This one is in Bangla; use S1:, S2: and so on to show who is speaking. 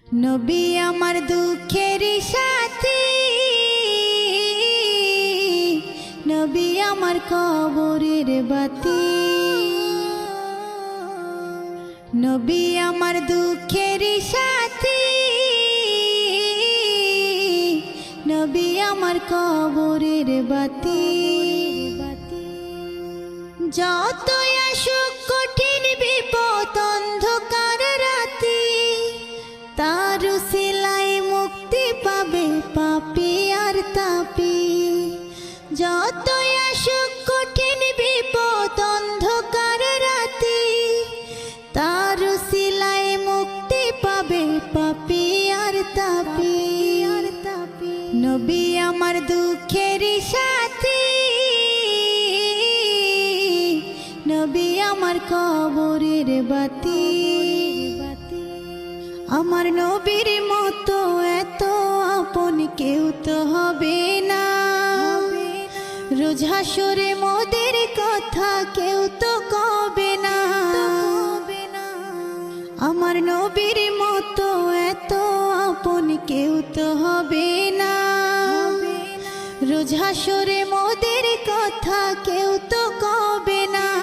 S1: নবী আমার দুঃখের সাথী, নবী আমার কবরের বাতি। নবী আমার দুঃখের সাথী, নবী আমার কবরের বাতি। যতই আসুক কঠিন বিপদ অন্ধকার রাতি, তার উসিলায় মুক্তি পাবে পাপী আর তাপী। যতই আসুক কঠিন বিপদ অন্ধকার রাতি, তার উসিলায় মুক্তি পাবে পাপী আর তাপী। নবী আমার দুঃখের সাথী, নবী আমার কবরের বাতি। আমার নবীর মতো এত আপন কেউ তো হবে না, রোজ হাসরে মোদের কথা কেউ তো কবে না। আমার নবীর মতো এত আপন কেউ তো হবে না, রোজ হাসরে মোদের কথা কেউ তো